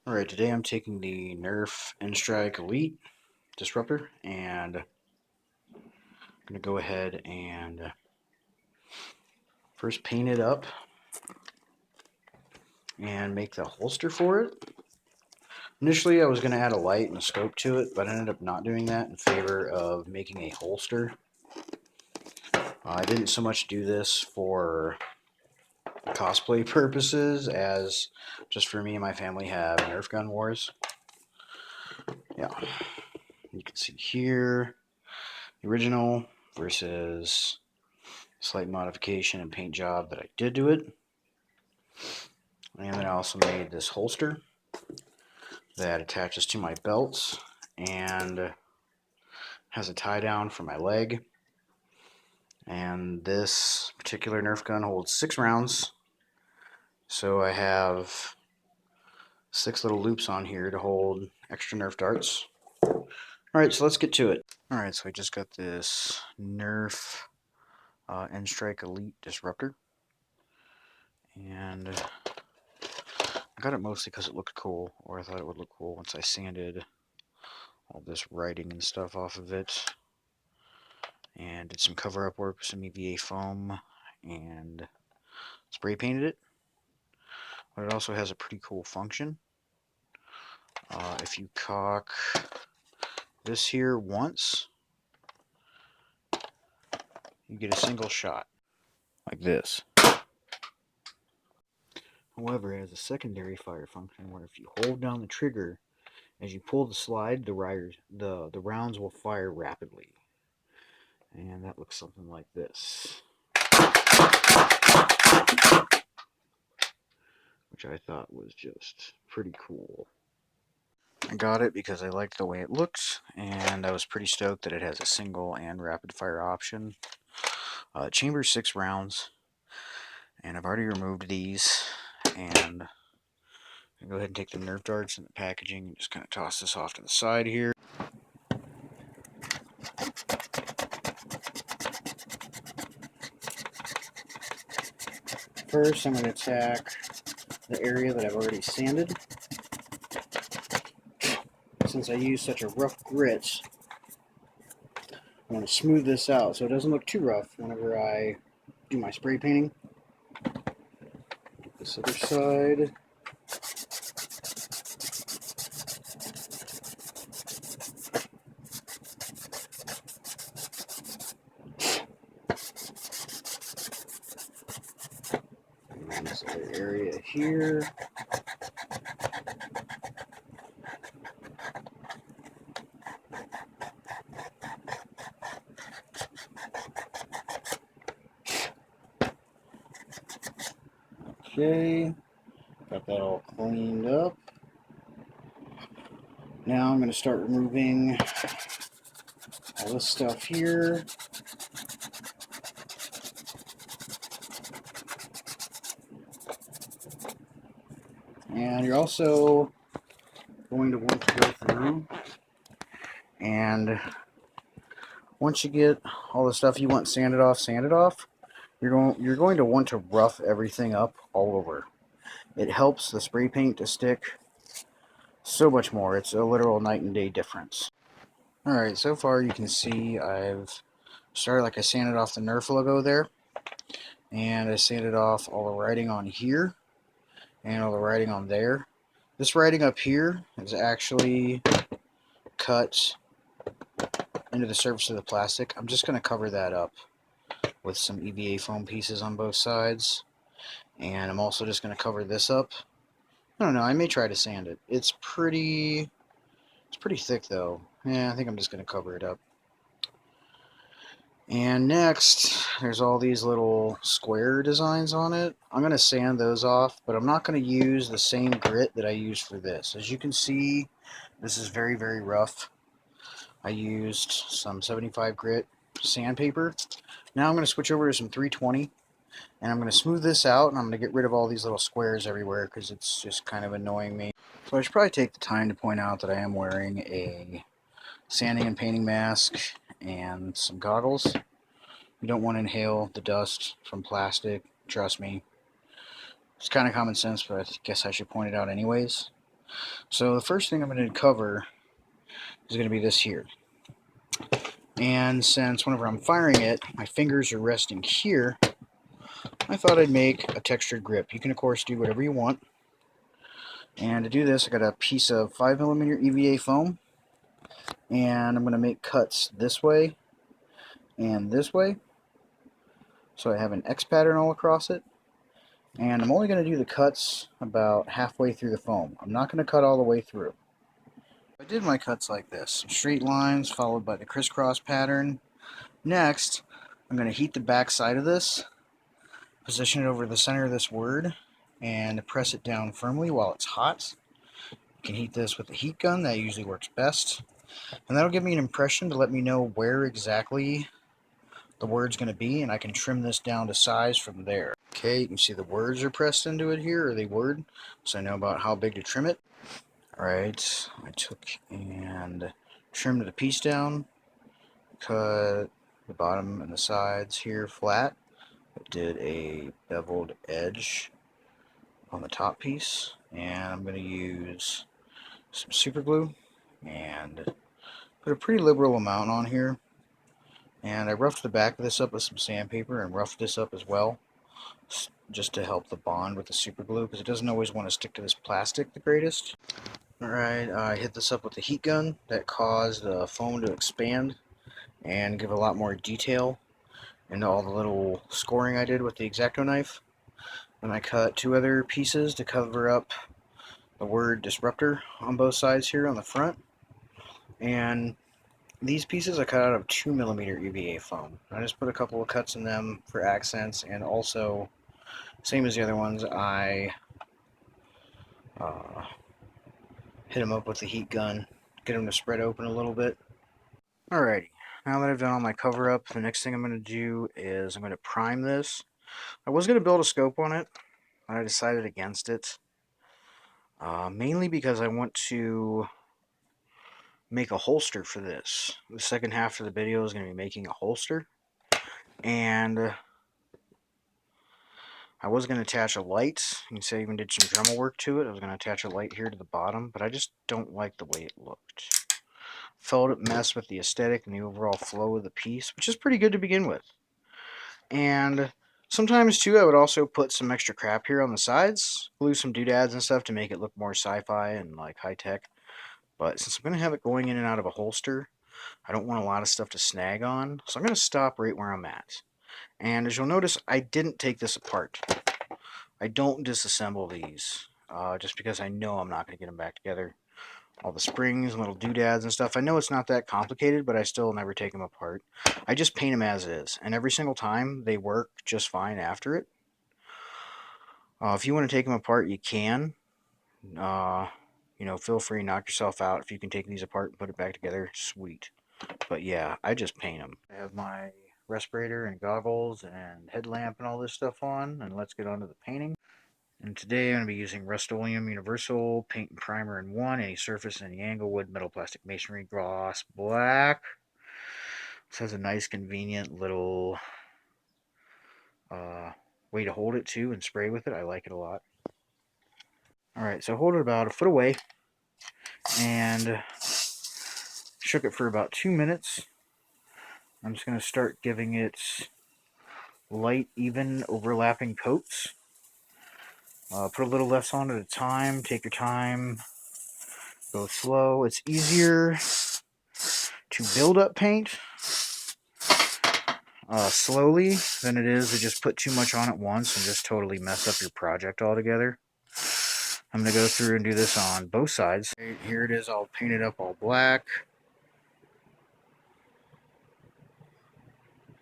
Alright, today I'm taking the Nerf N-Strike Elite Disruptor and I'm going to go ahead and first paint it up and make the holster for it. Initially I was going to add a light and a scope to it, but I ended up not doing that in favor of making a holster. I didn't so much do this for cosplay purposes as just for me and my family have Nerf gun wars. Yeah, you can see here the original versus slight modification and paint job that I did to it. And then I also made this holster that attaches to my belt and has a tie down for my leg. And this particular Nerf gun holds 6 rounds, so I have 6 little loops on here to hold extra Nerf darts. Alright, so let's get to it. Alright, so I just got this Nerf N-Strike Elite Disruptor, and I got it mostly because it looked cool, or I thought it would look cool once I sanded all this writing and stuff off of it, and did some cover-up work with some EVA foam, and spray painted it. But it also has a pretty cool function. If you cock this here once, you get a single shot, like this. However, it has a secondary fire function where if you hold down the trigger, as you pull the slide, the rounds will fire rapidly. And that looks something like this, which I thought was just pretty cool. I got it because I liked the way it looked, and I was pretty stoked that it has a single and rapid fire option. Chambers 6 rounds, and I've already removed these, and I'll go ahead and take the Nerf darts and the packaging and just kind of toss this off to the side here. First, I'm going to attack the area that I've already sanded. Since I use such a rough grit, I want to smooth this out so it doesn't look too rough whenever I do my spray painting. This other side. And this other area here. Okay, got that all cleaned up. Now I'm going to start removing all this stuff here. And you're also going to want to go through, and once you get all the stuff you want sanded off, you're going to want to rough everything up all over. It helps the spray paint to stick so much more. It's a literal night and day difference. Alright, so far you can see I've started, like, I sanded off the Nerf logo there, and I sanded off all the writing on here and all the writing on there. This writing up here is actually cut into the surface of the plastic. I'm just going to cover that up with some EVA foam pieces on both sides, and I'm also just going to cover this up. I don't know, I may try to sand it. It's pretty thick though. Yeah, I think I'm just going to cover it up. And next, there's all these little square designs on it. I'm going to sand those off, but I'm not going to use the same grit that I used for this. As you can see, this is very, very rough. I used some 75 grit sandpaper. Now I'm going to switch over to some 320, and I'm going to smooth this out, and I'm going to get rid of all these little squares everywhere because it's just kind of annoying me. So I should probably take the time to point out that I am wearing a sanding and painting mask and some goggles. You don't want to inhale the dust from plastic, trust me. It's kind of common sense, but I guess I should point it out anyways. So the first thing I'm going to cover is going to be this here. And since whenever I'm firing it, my fingers are resting here, I thought I'd make a textured grip. You can, of course, do whatever you want. And to do this, I got a piece of 5mm EVA foam. And I'm going to make cuts this way and this way. So I have an X pattern all across it. And I'm only going to do the cuts about halfway through the foam. I'm not going to cut all the way through. I did my cuts like this. Straight lines followed by the crisscross pattern. Next, I'm going to heat the back side of this, position it over the center of this word, and press it down firmly while it's hot. You can heat this with a heat gun. That usually works best. And that'll give me an impression to let me know where exactly the word's going to be, and I can trim this down to size from there. Okay, you can see the words are pressed into it here, or they word, so I know about how big to trim it. Alright, I took and trimmed the piece down, cut the bottom and the sides here flat. I did a beveled edge on the top piece, and I'm going to use some super glue and put a pretty liberal amount on here. And I roughed the back of this up with some sandpaper and roughed this up as well, just to help the bond with the super glue, because it doesn't always want to stick to this plastic the greatest. Alright, I hit this up with the heat gun. That caused the foam to expand and give a lot more detail into all the little scoring I did with the X-Acto knife. Then I cut two other pieces to cover up the word disruptor on both sides here on the front. And these pieces I cut out of 2mm EVA foam. I just put a couple of cuts in them for accents, and also, same as the other ones, I hit them up with the heat gun, get them to spread open a little bit. Alrighty, now that I've done all my cover up, the next thing I'm going to do is I'm going to prime this. I was going to build a scope on it, but I decided against it. Mainly because I want to make a holster for this. The second half of the video is going to be making a holster. And I was going to attach a light. You can see I even did some Dremel work to it. I was going to attach a light here to the bottom, but I just don't like the way it looked. Felt it messed with the aesthetic and the overall flow of the piece, which is pretty good to begin with. And sometimes, too, I would also put some extra crap here on the sides, glue some doodads and stuff to make it look more sci-fi and like high-tech. But since I'm going to have it going in and out of a holster, I don't want a lot of stuff to snag on, so I'm going to stop right where I'm at. And as you'll notice, I didn't take this apart. I don't disassemble these, just because I know I'm not going to get them back together. All the springs and little doodads and stuff, I know it's not that complicated, but I still never take them apart. I just paint them as is, and every single time they work just fine after it. If you want to take them apart, you can. Feel free, knock yourself out. If you can take these apart and put it back together, sweet. But yeah, I just paint them. I have my respirator and goggles and headlamp and all this stuff on, and let's get on to the painting. And today I'm going to be using Rust-Oleum Universal Paint and Primer in 1, any surface, any angle, wood, metal, plastic, masonry, gloss, black. This has a nice convenient little way to hold it too and spray with it. I like it a lot. Alright, so hold it about a foot away and shook it for about 2 minutes. I'm just going to start giving it light, even, overlapping coats. Put a little less on at a time. Take your time. Go slow. It's easier to build up paint slowly than it is to just put too much on at once and just totally mess up your project altogether. I'm going to go through and do this on both sides. Here it is all painted up all black.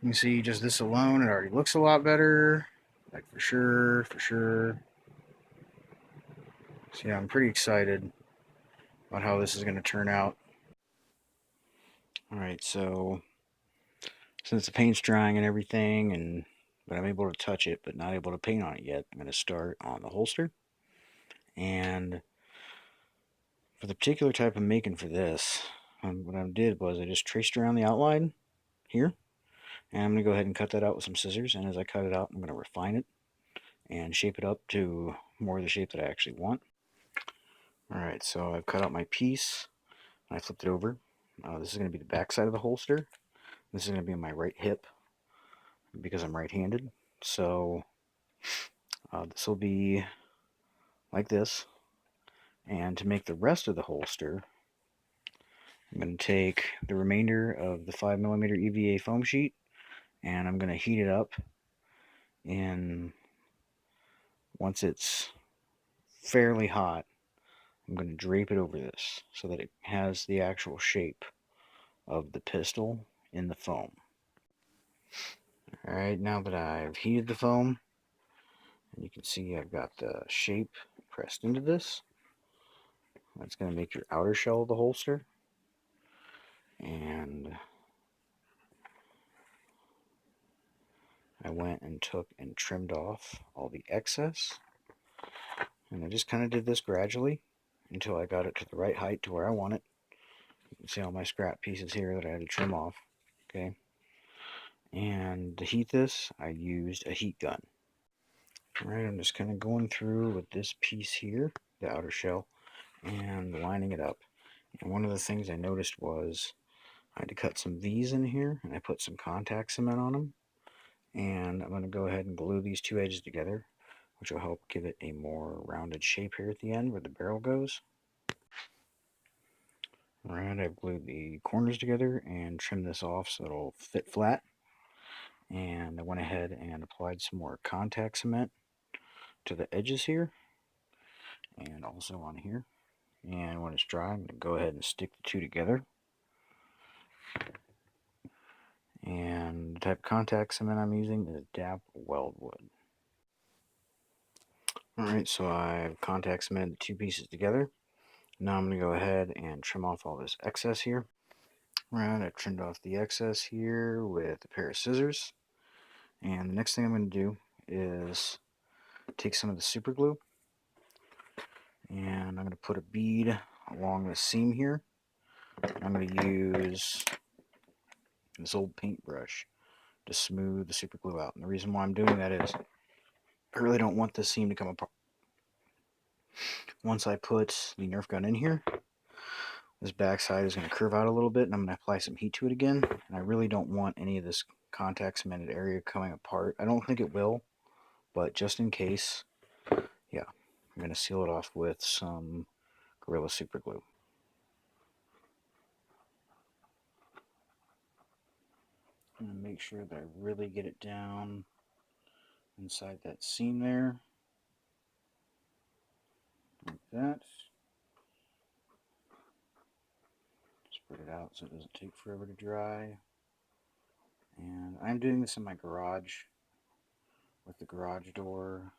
You can see just this alone, it already looks a lot better. Like for sure, for sure. So yeah, I'm pretty excited about how this is going to turn out. Alright, so since the paint's drying and everything, but I'm able to touch it but not able to paint on it yet, I'm going to start on the holster. And for the particular type I'm making for this, what I did was I just traced around the outline here, and I'm going to go ahead and cut that out with some scissors, and as I cut it out, I'm going to refine it and shape it up to more of the shape that I actually want. Alright, so I've cut out my piece, and I flipped it over. This is going to be the back side of the holster. This is going to be on my right hip, because I'm right-handed. So, this will be like this. And to make the rest of the holster, I'm going to take the remainder of the 5mm EVA foam sheet, and I'm going to heat it up. And once it's fairly hot, I'm going to drape it over this so that it has the actual shape of the pistol in the foam. Alright, now that I've heated the foam, you can see I've got the shape pressed into this. That's going to make your outer shell of the holster. And I went and took and trimmed off all the excess. And I just kind of did this gradually until I got it to the right height to where I want it. You can see all my scrap pieces here that I had to trim off. Okay. And to heat this, I used a heat gun. Alright, I'm just kind of going through with this piece here, the outer shell, and lining it up. And one of the things I noticed was I had to cut some V's in here, and I put some contact cement on them. And I'm going to go ahead and glue these two edges together, which will help give it a more rounded shape here at the end where the barrel goes. Alright, I've glued the corners together and trimmed this off so it'll fit flat. And I went ahead and applied some more contact cement to the edges here and also on here. And when it's dry, I'm going to go ahead and stick the two together. And the type of contact cement I'm using is DAP Weldwood. Alright, so I've contact cemented the two pieces together. Now I'm going to go ahead and trim off all this excess here. Alright, I've trimmed off the excess here with a pair of scissors. And the next thing I'm going to do is take some of the super glue, and I'm going to put a bead along the seam here. I'm going to use this old paintbrush to smooth the super glue out. And the reason why I'm doing that is I really don't want this seam to come apart. Once I put the Nerf gun in here, this backside is going to curve out a little bit, and I'm going to apply some heat to it again. And I really don't want any of this contact cemented area coming apart. I don't think it will, but just in case, yeah, I'm going to seal it off with some Gorilla Super Glue. I'm going to make sure that I really get it down inside that seam there, like that. Spread it out so it doesn't take forever to dry. And I'm doing this in my garage with the garage door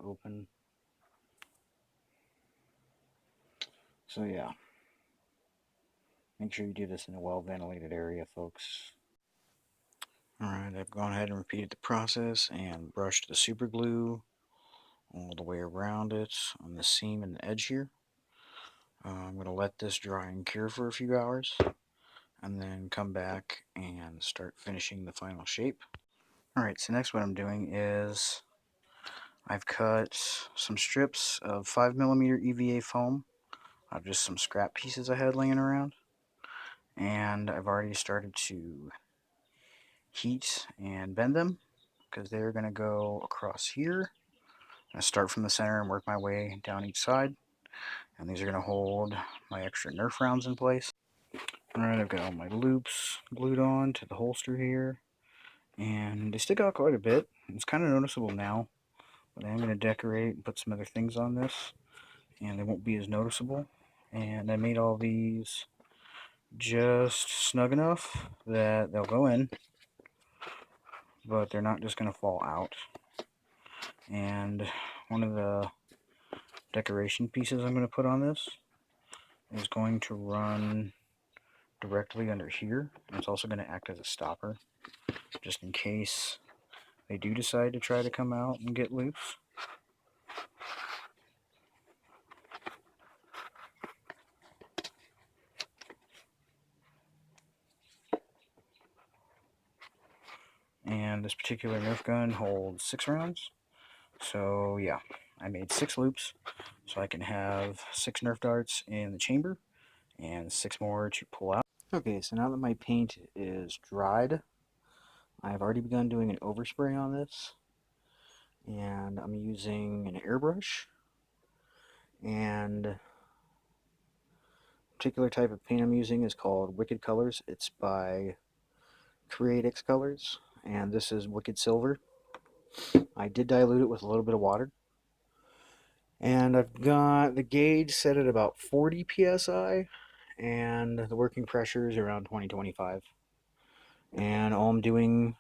open. So yeah, make sure you do this in a well-ventilated area, folks. Alright, I've gone ahead and repeated the process and brushed the super glue all the way around it on the seam and the edge here. I'm going to let this dry and cure for a few hours, and then come back and start finishing the final shape. Alright, so next what I'm doing is I've cut some strips of 5mm EVA foam out of just some scrap pieces I had laying around. And I've already started to heat and bend them, because they're going to go across here. I'm going to start from the center and work my way down each side. And these are going to hold my extra Nerf rounds in place. Alright, I've got all my loops glued on to the holster here. And they stick out quite a bit. It's kind of noticeable now. But I am going to decorate and put some other things on this, and they won't be as noticeable. And I made all these just snug enough that they'll go in, but they're not just going to fall out. And one of the decoration pieces I'm going to put on this is going to run directly under here. And it's also going to act as a stopper, just in case they do decide to try to come out and get loose. And this particular Nerf gun holds 6 rounds. So yeah, I made 6 loops So I can have 6 Nerf darts in the chamber and 6 more to pull out. Okay, so now that my paint is dried, I've already begun doing an overspray on this. And I'm using an airbrush. And the particular type of paint I'm using is called Wicked Colors. It's by Creatix Colors, and this is Wicked Silver. I did dilute it with a little bit of water. And I've got the gauge set at about 40 psi, and the working pressure is around 20-25. And all I'm doing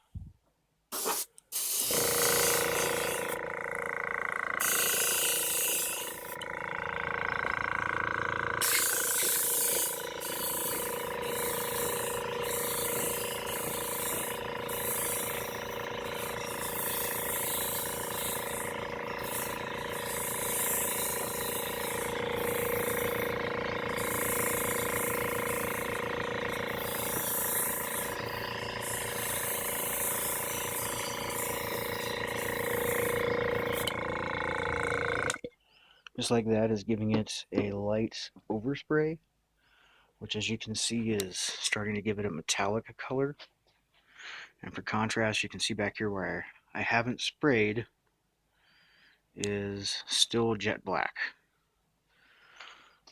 just like that is giving it a light overspray, which as you can see is starting to give it a metallic color. And for contrast, you can see back here where I haven't sprayed is still jet black.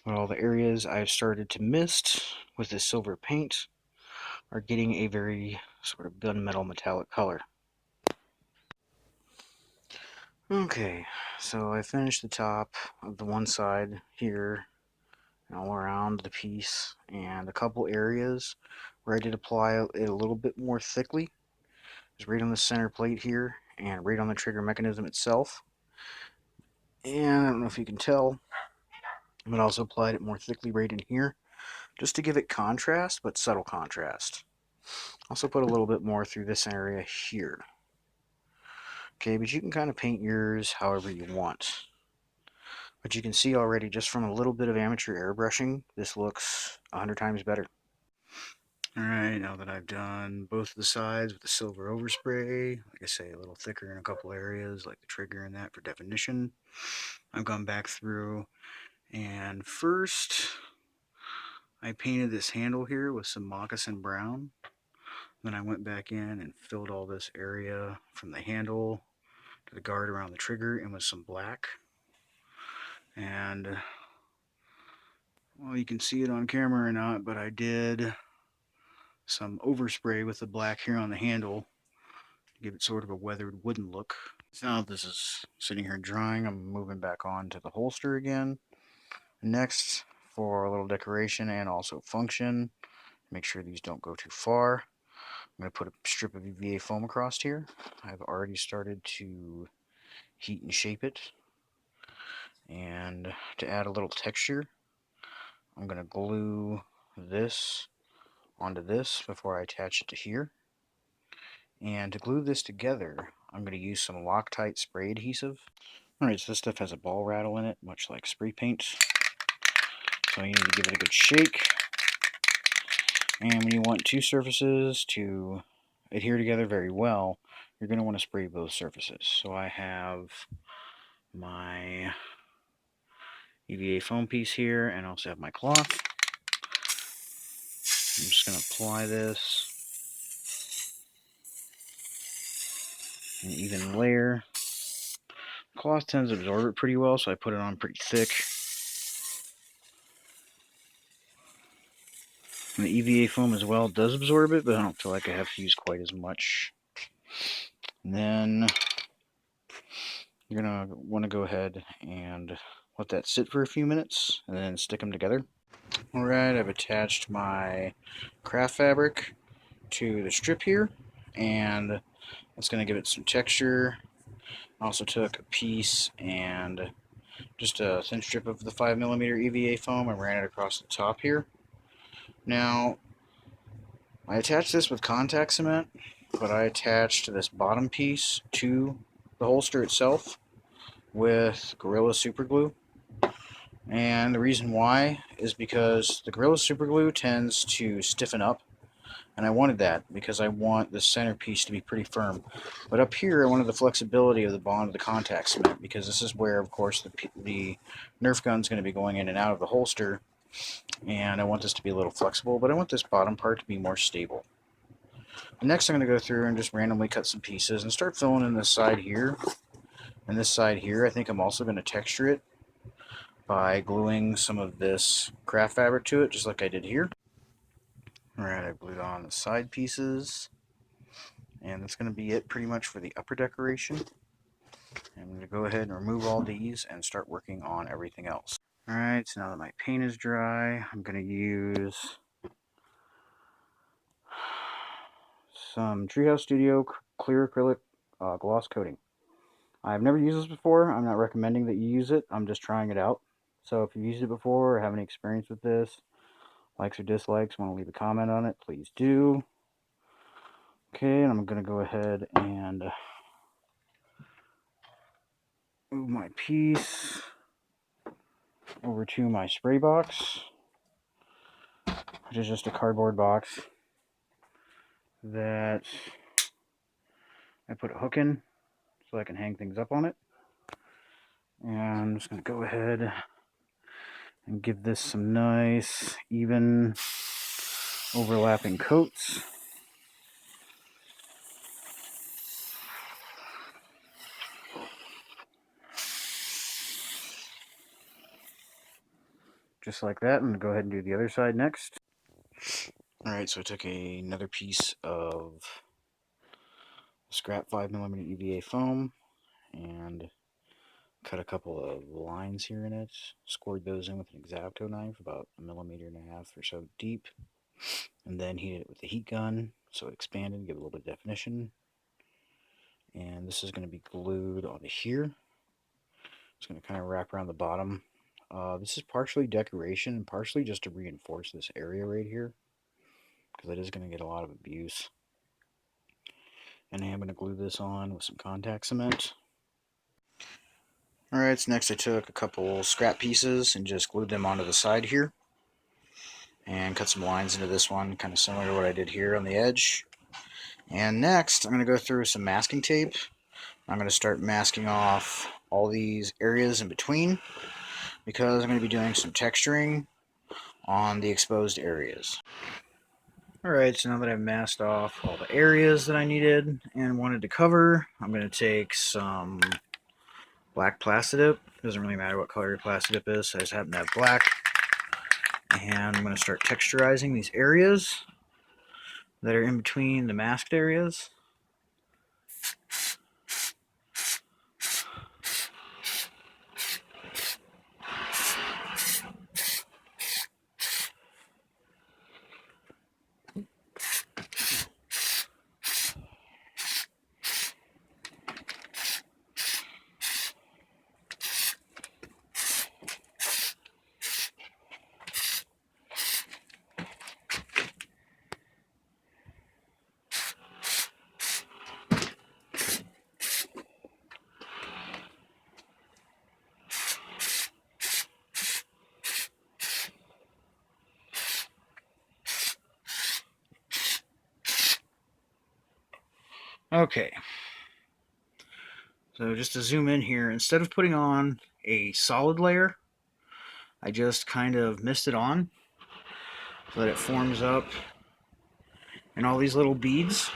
But all the areas I've started to mist with this silver paint are getting a very sort of gunmetal metallic color. Okay, so I finished the top of the one side here and all around the piece, and a couple areas where I did apply it a little bit more thickly is right on the center plate here and right on the trigger mechanism itself. And I don't know if you can tell, but also applied it more thickly right in here just to give it contrast, but subtle contrast. Also put a little bit more through this area here. Okay, but you can kind of paint yours however you want. But you can see already just from a little bit of amateur airbrushing, this looks 100 times better. Alright, now that I've done both of the sides with the silver overspray, like I say, a little thicker in a couple areas, like the trigger and that for definition, I've gone back through and first I painted this handle here with some moccasin brown. Then I went back in and filled all this area from the handle to the guard around the trigger in with some black. And, well, you can see it on camera or not, but I did some overspray with the black here on the handle to give it sort of a weathered wooden look. So now this is sitting here drying, I'm moving back on to the holster again. Next, for a little decoration and also function, make sure these don't go too far, I'm going to put a strip of EVA foam across here. I've already started to heat and shape it. And to add a little texture, I'm going to glue this onto this before I attach it to here. And to glue this together, I'm going to use some Loctite spray adhesive. Alright, so this stuff has a ball rattle in it, much like spray paint. So you need to give it a good shake. And when you want two surfaces to adhere together very well, you're going to want to spray both surfaces. So I have my EVA foam piece here, and I also have my cloth. I'm just going to apply this in an even layer. Cloth tends to absorb it pretty well, so I put it on pretty thick. And the EVA foam as well does absorb it, but I don't feel like I have to use quite as much. And then you're going to want to go ahead and let that sit for a few minutes and then stick them together. Alright, I've attached my craft fabric to the strip here, and it's going to give it some texture. I also took a piece and just a thin strip of the 5mm EVA foam and ran it across the top here. Now, I attached this with contact cement, but I attached this bottom piece to the holster itself with Gorilla Super Glue. And the reason why is because the Gorilla Super Glue tends to stiffen up And I wanted that because I want the centerpiece to be pretty firm. But up here, I wanted the flexibility of the bond of the contact cement, because this is where, of course, the Nerf gun is going to be going in and out of the holster. And I want this to be a little flexible, but I want this bottom part to be more stable. And next, I'm going to go through and just randomly cut some pieces and start filling in this side here. And this side here, I think I'm also going to texture it by gluing some of this craft fabric to it, just like I did here. Alright, I glued on the side pieces, and that's going to be it pretty much for the upper decoration. I'm going to go ahead and remove all these and start working on everything else. Alright, so now that my paint is dry, I'm going to use some Treehouse Studio clear acrylic gloss coating. I've never used this before. I'm not recommending that you use it. I'm just trying it out. So if you've used it before or have any experience with this, likes or dislikes, want to leave a comment on it, please do. Okay, and I'm going to go ahead and move my piece over to my spray box, which is just a cardboard box that I put a hook in so I can hang things up on it. And I'm just going to go ahead and give this some nice, even, overlapping coats. Just like that. I'm going to go ahead and do the other side next. Alright, so I took another piece of scrap 5mm EVA foam and cut a couple of lines here in it, scored those in with an X-Acto knife about 1.5 millimeters or so deep, and then heated it with the heat gun so it expanded, give it a little bit of definition. And this is going to be glued onto here. It's going to kind of wrap around the bottom. This is partially decoration and partially just to reinforce this area right here, because it is going to get a lot of abuse. And I am going to glue this on with some contact cement. Alright, so next I took a couple scrap pieces and just glued them onto the side here. And cut some lines into this one, kind of similar to what I did here on the edge. And next, I'm going to go through some masking tape. I'm going to start masking off all these areas in between, because I'm going to be doing some texturing on the exposed areas. Alright, so now that I've masked off all the areas that I needed and wanted to cover, I'm going to take some black plastic dip. Doesn't really matter what color your plastic dip is, I just happen to have black. And I'm going to start texturizing these areas that are in between the masked areas. Okay, so just to zoom in here, instead of putting on a solid layer, I just kind of mist it on so that it forms up in all these little beads.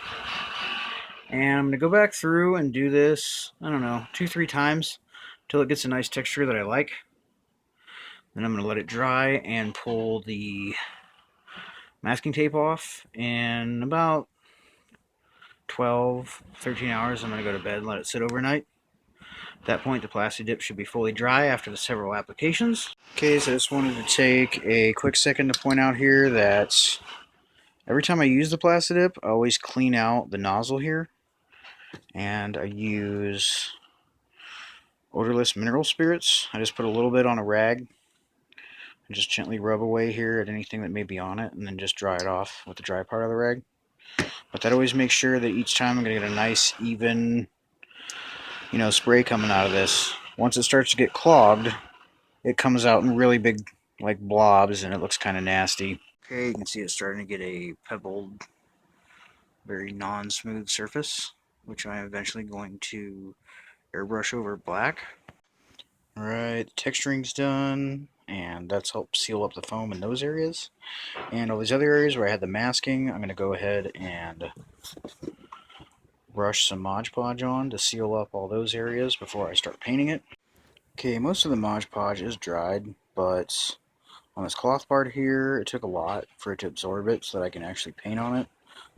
And I'm going to go back through and do this, I don't know, 2-3 times until it gets a nice texture that I like. Then I'm going to let it dry and pull the masking tape off. In about 12-13 hours, I'm going to go to bed and let it sit overnight. At that point, the plastic dip should be fully dry after the several applications. Okay, so I just wanted to take a quick second to point out here that every time I use the plastic dip, I always clean out the nozzle here. And I use odorless mineral spirits. I just put a little bit on a rag and just gently rub away here at anything that may be on it, and then just dry it off with the dry part of the rag. But that always makes sure that each time I'm going to get a nice, even, spray coming out of this. Once it starts to get clogged, it comes out in really big, like, blobs, and it looks kind of nasty. Okay, you can see it's starting to get a pebbled very non-smooth surface, which I am eventually going to airbrush over black. Alright, the texturing's done, and that's helped seal up the foam in those areas. And all these other areas where I had the masking, I'm going to go ahead and brush some Mod Podge on to seal up all those areas before I start painting it. Okay, most of the Mod Podge is dried, but on this cloth part here, it took a lot for it to absorb it so that I can actually paint on it.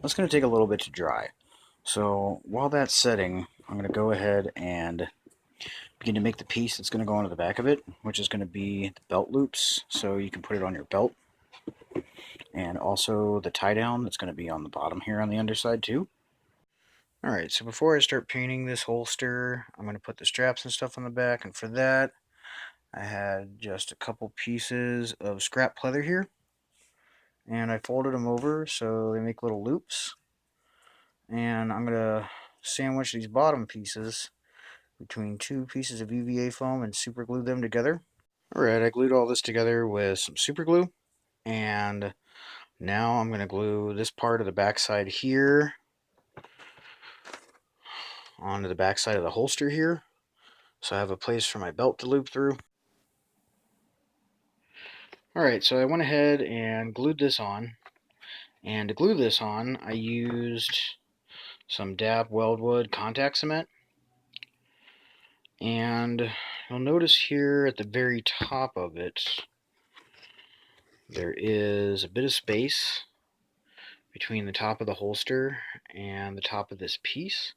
That's going to take a little bit to dry. So while that's setting, I'm going to go ahead and begin to make the piece that's going to go onto the back of it, which is going to be the belt loops, so you can put it on your belt. And also the tie down that's going to be on the bottom here on the underside too. Alright, so before I start painting this holster, I'm going to put the straps and stuff on the back, and for that, I had just a couple pieces of scrap pleather here, and I folded them over so they make little loops, and I'm going to sandwich these bottom pieces between two pieces of EVA foam and super glue them together. Alright, I glued all this together with some super glue, and now I'm going to glue this part of the backside here onto the backside of the holster here, so I have a place for my belt to loop through. Alright, so I went ahead and glued this on, and to glue this on, I used some dab weldwood contact cement, and you'll notice here at the very top of it, there is a bit of space between the top of the holster and the top of this piece,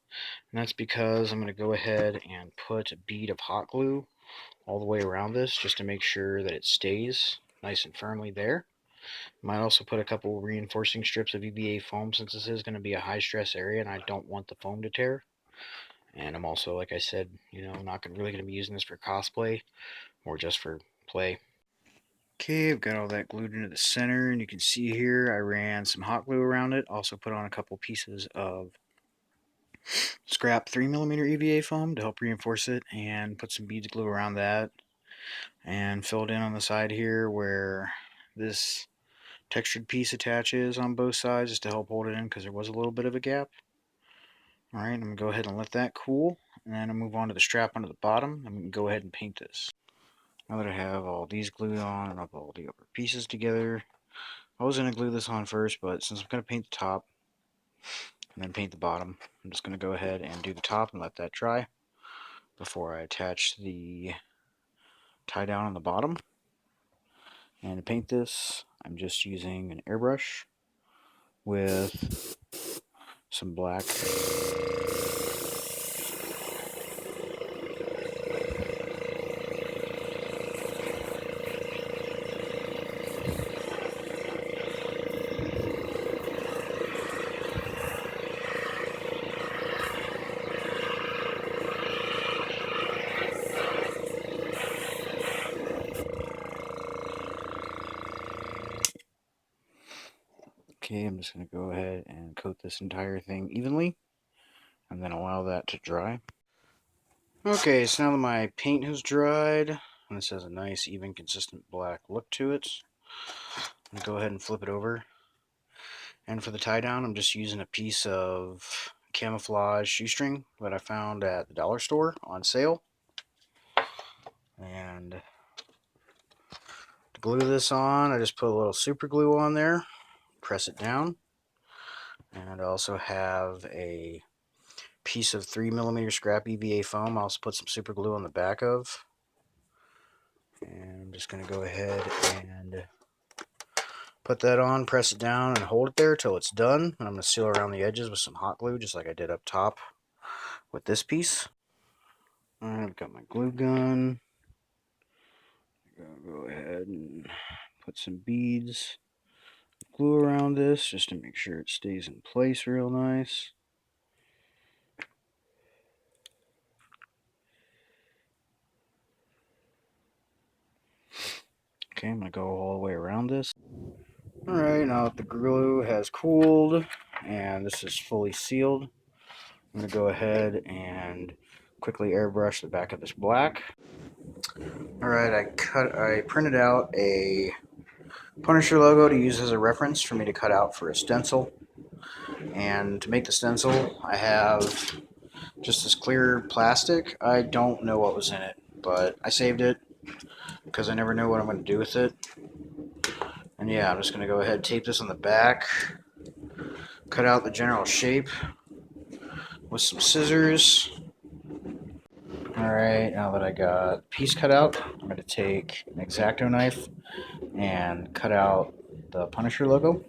and that's because I'm going to go ahead and put a bead of hot glue all the way around this just to make sure that it stays nice and firmly there. Might also put a couple reinforcing strips of EVA foam since this is going to be a high stress area and I don't want the foam to tear. And I'm also, like I said, not really going to be using this for cosplay, or just for play. Okay, I've got all that glued into the center, and you can see here I ran some hot glue around it. Also put on a couple pieces of scrap 3mm EVA foam to help reinforce it, and put some beads of glue around that, and filled in on the side here where this textured piece attaches on both sides just to help hold it in because there was a little bit of a gap. Alright, I'm going to go ahead and let that cool, and then I'll move on to the strap under the bottom. I'm going to go ahead and paint this. Now that I have all these glued on and up all the upper pieces together, I was going to glue this on first, but since I'm going to paint the top and then paint the bottom, I'm just going to go ahead and do the top and let that dry before I attach the tie down on the bottom. And to paint this, I'm just using an airbrush with some black. Okay, I'm just going to go ahead and coat this entire thing evenly and then allow that to dry. Okay, so now that my paint has dried and this has a nice, even, consistent black look to it, I'm going to go ahead and flip it over. And for the tie down, I'm just using a piece of camouflage shoestring that I found at the dollar store on sale. And to glue this on, I just put a little super glue on there, press it down, and I also have a piece of 3mm scrap EVA foam I also put some super glue on the back of. And I'm just going to go ahead and put that on, press it down, and hold it there till it's done. And I'm going to seal around the edges with some hot glue, just like I did up top with this piece. I've got my glue gun. I'll go ahead and put some beads of glue around this just to make sure it stays in place real nice. Okay, I'm going to go all the way around this. Alright, now that the glue has cooled and this is fully sealed, I'm going to go ahead and quickly airbrush the back of this black. Alright, I printed out a Punisher logo to use as a reference for me to cut out for a stencil. And to make the stencil, I have just this clear plastic. I don't know what was in it, but I saved it because I never know what I'm going to do with it. And yeah, I'm just going to go ahead and tape this on the back, cut out the general shape with some scissors. Alright, now that I got a piece cut out, I'm going to take an X-Acto knife and cut out the Punisher logo.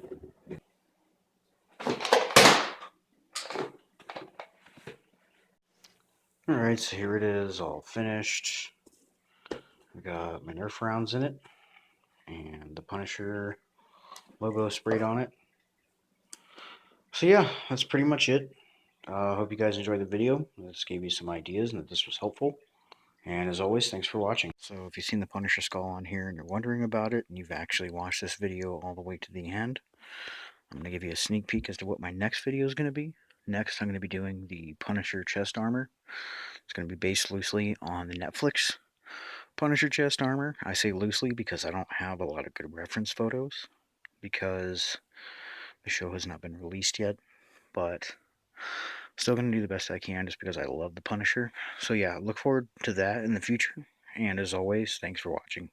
Alright, so here it is, all finished. I got my Nerf rounds in it, and the Punisher logo sprayed on it. So yeah, that's pretty much it. I hope you guys enjoyed the video. This gave you some ideas and that this was helpful. And as always, thanks for watching. So if you've seen the Punisher skull on here and you're wondering about it, and you've actually watched this video all the way to the end, I'm going to give you a sneak peek as to what my next video is going to be. Next, I'm going to be doing the Punisher chest armor. It's going to be based loosely on the Netflix Punisher chest armor. I say loosely because I don't have a lot of good reference photos, because the show has not been released yet, but still going to do the best I can just because I love the Punisher. So yeah, look forward to that in the future. And as always, thanks for watching.